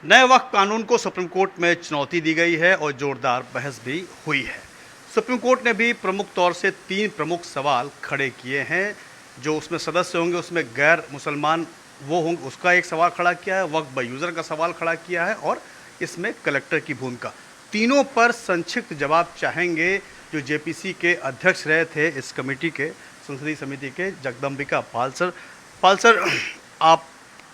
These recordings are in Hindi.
नए वक्फ कानून को सुप्रीम कोर्ट में चुनौती दी गई है और जोरदार बहस भी हुई है। सुप्रीम कोर्ट ने भी प्रमुख तौर से 3 प्रमुख सवाल खड़े किए हैं। जो उसमें सदस्य होंगे उसमें गैर मुसलमान वो होंगे, उसका एक सवाल खड़ा किया है, वक्फ बाय यूज़र का सवाल खड़ा किया है और इसमें कलेक्टर की भूमिका। तीनों पर संक्षिप्त जवाब चाहेंगे जो जेपीसी के अध्यक्ष रहे थे इस कमेटी के, संसदीय समिति के, जगदम्बिका पाल सर। आप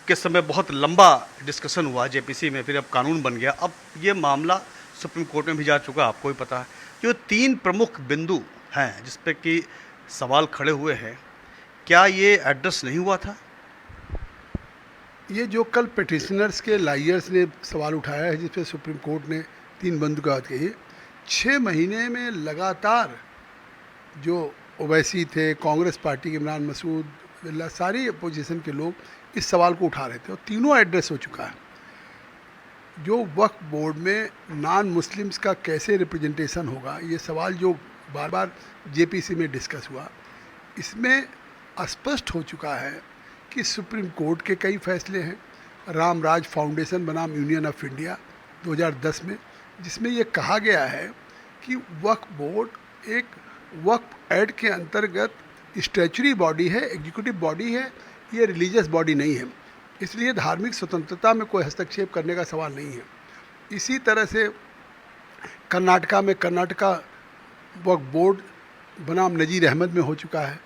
के समय बहुत लंबा डिस्कशन हुआ जेपीसी में, फिर अब कानून बन गया, अब ये मामला सुप्रीम कोर्ट में भी जा चुका, आपको भी पता है। जो 3 प्रमुख बिंदु हैं जिस पे कि सवाल खड़े हुए हैं, क्या ये एड्रेस नहीं हुआ था? ये जो कल पिटिशनर्स के लायर्स ने सवाल उठाया है जिस पे सुप्रीम कोर्ट ने 3 बंद का बात कही है, 6 महीने में लगातार जो ओवैसी थे, कांग्रेस पार्टी के इमरान मसूद, बिल्ला, सारी अपोजिशन के लोग इस सवाल को उठा रहे थे और तीनों एड्रेस हो चुका है। जो वक्फ बोर्ड में नॉन मुस्लिम्स का कैसे रिप्रेजेंटेशन होगा, ये सवाल जो बार बार जेपीसी में डिस्कस हुआ, इसमें स्पष्ट हो चुका है कि सुप्रीम कोर्ट के कई फैसले हैं। राम राज फाउंडेशन बनाम यूनियन ऑफ इंडिया 2010 में, जिसमें ये कहा गया है कि वक्फ बोर्ड एक वक्फ एक्ट के अंतर्गत स्टैचुरी बॉडी है, एग्जीक्यूटिव बॉडी है, ये रिलीजियस बॉडी नहीं है, इसलिए धार्मिक स्वतंत्रता में कोई हस्तक्षेप करने का सवाल नहीं है। इसी तरह से कर्नाटका में कर्नाटका वक्फ बोर्ड बनाम नज़ीर अहमद में हो चुका है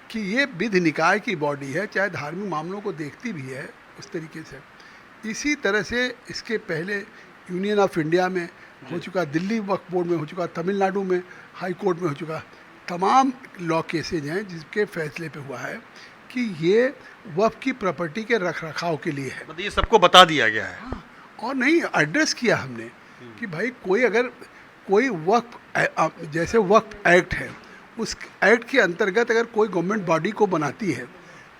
कि ये विधि निकाय की बॉडी है, चाहे धार्मिक मामलों को देखती भी है उस तरीके से। इसी तरह से इसके पहले यूनियन ऑफ इंडिया में हो चुका, दिल्ली वक्फ बोर्ड में हो चुका, तमिलनाडु में हाई कोर्ट में हो चुका। तमाम लॉ केसेज हैं जिसके फैसले पे हुआ है कि ये वक्फ की प्रॉपर्टी के रख रखाव के लिए है। मतलब ये सबको बता दिया गया है। हाँ, और नहीं एड्रेस किया हमने कि भाई कोई वक्फ जैसे वक्फ एक्ट है, उस एक्ट के अंतर्गत अगर कोई गवर्नमेंट बॉडी को बनाती है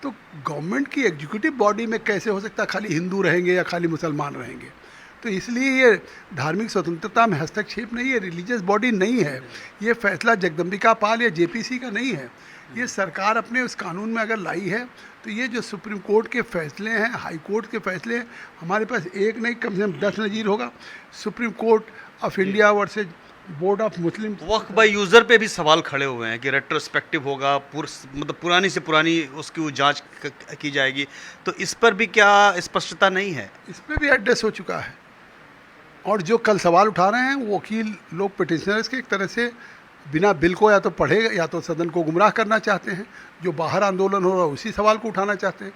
तो गवर्नमेंट की एग्जीक्यूटिव बॉडी में कैसे हो सकता है खाली हिंदू रहेंगे या खाली मुसलमान रहेंगे। तो इसलिए ये धार्मिक स्वतंत्रता में हस्तक्षेप नहीं है, रिलीजियस बॉडी नहीं है। ये फैसला जगदम्बिका पाल या जेपीसी का नहीं है, ये सरकार अपने उस कानून में अगर लाई है तो ये जो सुप्रीम कोर्ट के फैसले हैं, हाई कोर्ट के फैसले हैं, हमारे पास एक नहीं कम से कम 10 नज़ीर होगा। Supreme court of India versus board of Muslim. Waqf by user पे भी सवाल खड़े हुए हैं कि रेट्रोस्पेक्टिव होगा, मतलब पुरानी से पुरानी उसकी वो जांच की जाएगी, तो इस पर भी क्या स्पष्टता नहीं है? इस पर भी एड्रेस हो चुका है। और जो कल सवाल उठा रहे हैं वो वकील लोग पिटिशनर्स के एक तरह से बिना बिल को या तो पढ़े या तो सदन को गुमराह करना चाहते हैं, जो बाहर आंदोलन हो रहा है उसी सवाल को उठाना चाहते हैं।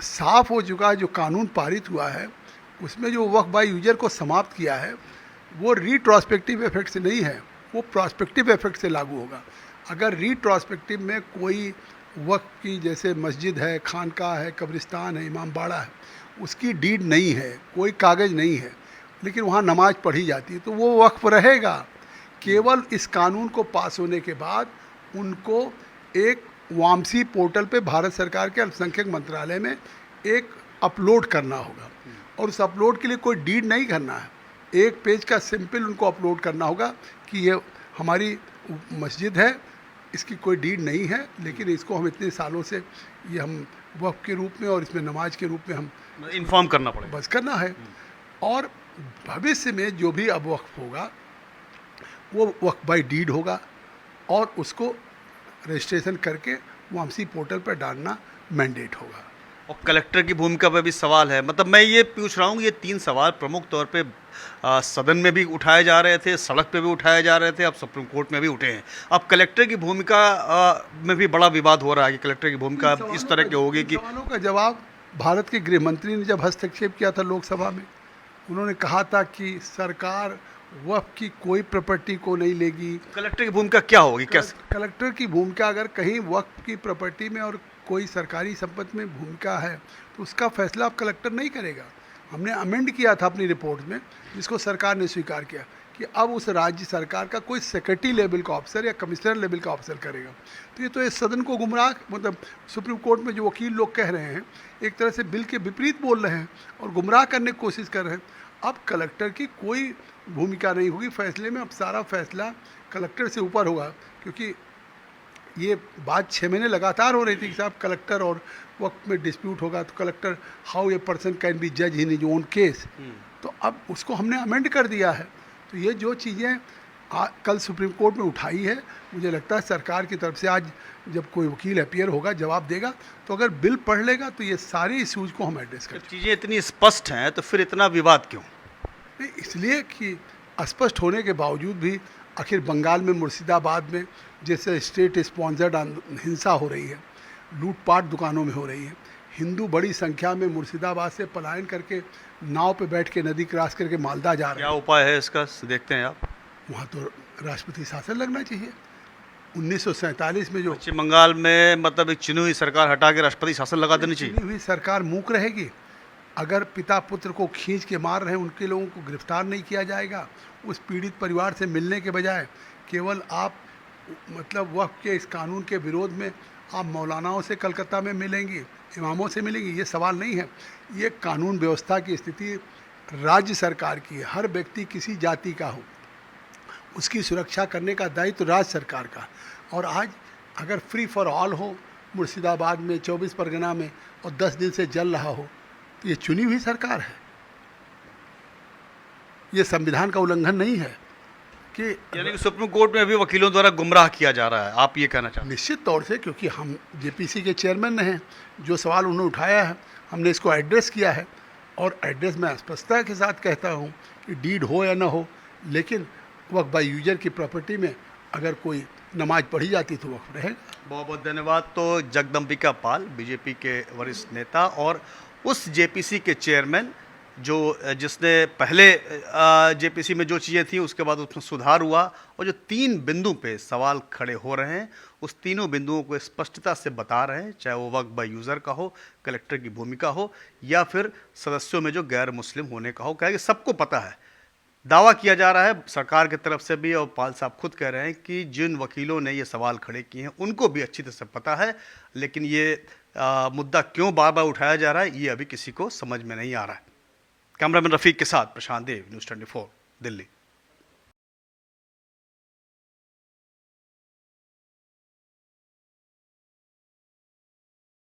साफ हो चुका है जो कानून पारित हुआ है उसमें जो वक्फ बाय यूजर को समाप्त किया है वो रिट्रोस्पेक्टिव इफेक्ट से नहीं है, वो प्रॉस्पेक्टिव इफेक्ट से लागू होगा। अगर रिट्रोस्पेक्टिव में कोई वक्फ की जैसे मस्जिद है, खानका है, कब्रिस्तान है, इमाम बाड़ा है, उसकी डीड नहीं है, कोई कागज़ नहीं है, लेकिन वहाँ नमाज पढ़ी जाती है तो वो वक्फ रहेगा। केवल इस कानून को पास होने के बाद उनको एक वामसी पोर्टल पे भारत सरकार के अल्पसंख्यक मंत्रालय में एक अपलोड करना होगा और उस अपलोड के लिए कोई डीड नहीं करना है, एक पेज का सिंपल उनको अपलोड करना होगा कि ये हमारी मस्जिद है, इसकी कोई डीड नहीं है, लेकिन इसको हम इतने सालों से ये हम वक्फ के रूप में और इसमें नमाज के रूप में हम इन्फॉर्म करना पड़ेगा, बस करना है। और भविष्य में जो भी अब वक्फ होगा वो वक्फ बाय डीड होगा और उसको रजिस्ट्रेशन करके वामसी पोर्टल पर डालना मैंडेट होगा। और कलेक्टर की भूमिका पर भी सवाल है। मतलब मैं ये पूछ रहा हूँ, ये 3 सवाल प्रमुख तौर पे सदन में भी उठाए जा रहे थे, सड़क पे भी उठाए जा रहे थे, अब सुप्रीम कोर्ट में भी उठे हैं। अब कलेक्टर की भूमिका में भी बड़ा विवाद हो रहा है कि कलेक्टर की भूमिका इस तरह की होगी कि सवालों का जवाब भारत के गृह मंत्री ने जब हस्तक्षेप किया था लोकसभा में, उन्होंने कहा था कि सरकार वक्फ की कोई प्रॉपर्टी को नहीं लेगी। कलेक्टर की भूमिका क्या होगी, कैसे? कलेक्टर की भूमिका अगर कहीं वक्फ की प्रॉपर्टी में और कोई सरकारी संपत्ति में भूमिका है तो उसका फैसला अब कलेक्टर नहीं करेगा। हमने अमेंड किया था अपनी रिपोर्ट में, जिसको सरकार ने स्वीकार किया कि अब उस राज्य सरकार का कोई सेक्रेटरी लेवल का ऑफिसर या कमिश्नर लेवल का ऑफिसर करेगा। तो ये तो इस सदन को गुमराह, मतलब सुप्रीम कोर्ट में जो वकील लोग कह रहे हैं एक तरह से बिल के विपरीत बोल रहे हैं और गुमराह करने की कोशिश कर रहे हैं। अब कलेक्टर की कोई भूमिका नहीं होगी फैसले में, अब सारा फैसला कलेक्टर से ऊपर होगा, क्योंकि ये बात 6 महीने लगातार हो रही थी कि साहब कलेक्टर और वक्त में डिस्प्यूट होगा तो collector how a person can be जज इन इज ओन केस। तो अब उसको हमने अमेंड कर दिया है। तो ये जो चीज़ें कल सुप्रीम कोर्ट में उठाई है, मुझे लगता है सरकार की तरफ से आज जब कोई वकील अपीयर होगा, जवाब देगा, तो अगर बिल पढ़ लेगा तो ये सारी इश्यूज को हम एड्रेस करेंगे। चीज़ें इतनी स्पष्ट हैं तो फिर इतना विवाद क्यों? नहीं, इसलिए कि अस्पष्ट होने के बावजूद भी आखिर बंगाल में मुर्शिदाबाद में जैसे स्टेट स्पॉन्सर्ड हिंसा हो रही है, लूटपाट दुकानों में हो रही है, हिंदू बड़ी संख्या में मुर्शिदाबाद से पलायन करके नाव पे बैठ के नदी क्रॉस करके मालदा जा रहे क्या हैं। उपाय है इसका, देखते हैं आप? वहाँ तो राष्ट्रपति शासन लगना चाहिए। 1947 में जो पश्चिम बंगाल में मतलब एक चुनी हुई सरकार हटा के राष्ट्रपति शासन लगा देनी चाहिए। चुनी हुई सरकार मूक रहेगी। अगर पिता पुत्र को खींच के मार रहे हैं, उनके लोगों को गिरफ्तार नहीं किया जाएगा, उस पीड़ित परिवार से मिलने के बजाय केवल आप मतलब वक़्त के इस कानून के विरोध में आप मौलानाओं से कलकत्ता में मिलेंगी, इमामों से मिलेंगी, ये सवाल नहीं है। ये कानून व्यवस्था की स्थिति राज्य सरकार की है। हर व्यक्ति किसी जाति का हो, उसकी सुरक्षा करने का दायित्व राज्य सरकार का। और आज अगर फ्री फॉर ऑल हो मुर्शिदाबाद में, 24 परगना में, और 10 दिन से जल रहा हो, तो ये चुनी हुई सरकार है। ये संविधान का उल्लंघन नहीं है कि यानी कि सुप्रीम कोर्ट में अभी वकीलों द्वारा गुमराह किया जा रहा है, आप ये कहना चाहते हैं? निश्चित तौर से, क्योंकि हम जेपीसी के चेयरमैन हैं, जो सवाल उन्होंने उठाया है हमने इसको एड्रेस किया है। और एड्रेस में स्पष्टता के साथ कहता हूँ कि डीड हो या ना हो, लेकिन वक्फ बाय यूजर की प्रॉपर्टी में अगर कोई नमाज पढ़ी जाती तो वक्फ रहेगा। बहुत बहुत धन्यवाद। तो जगदम्बिका पाल, बीजेपी के वरिष्ठ नेता और उस जेपीसी के चेयरमैन जिसने पहले जेपीसी में जो चीज़ें थी उसके बाद उसमें सुधार हुआ, और जो 3 बिंदु पे सवाल खड़े हो रहे हैं उस तीनों बिंदुओं को स्पष्टता से बता रहे हैं, चाहे वो वक्फ बाय यूज़र का हो, कलेक्टर की भूमिका हो, या फिर सदस्यों में जो गैर मुस्लिम होने का हो। क्या कि सबको पता है, दावा किया जा रहा है सरकार की तरफ से भी, और पाल साहब खुद कह रहे हैं कि जिन वकीलों ने ये सवाल खड़े किए हैं उनको भी अच्छी तरह से पता है, लेकिन ये मुद्दा क्यों बार बार उठाया जा रहा है ये अभी किसी को समझ में नहीं आ रहा है। कैमरामैन रफीक के साथ प्रशांत देव, न्यूज़ 24 दिल्ली।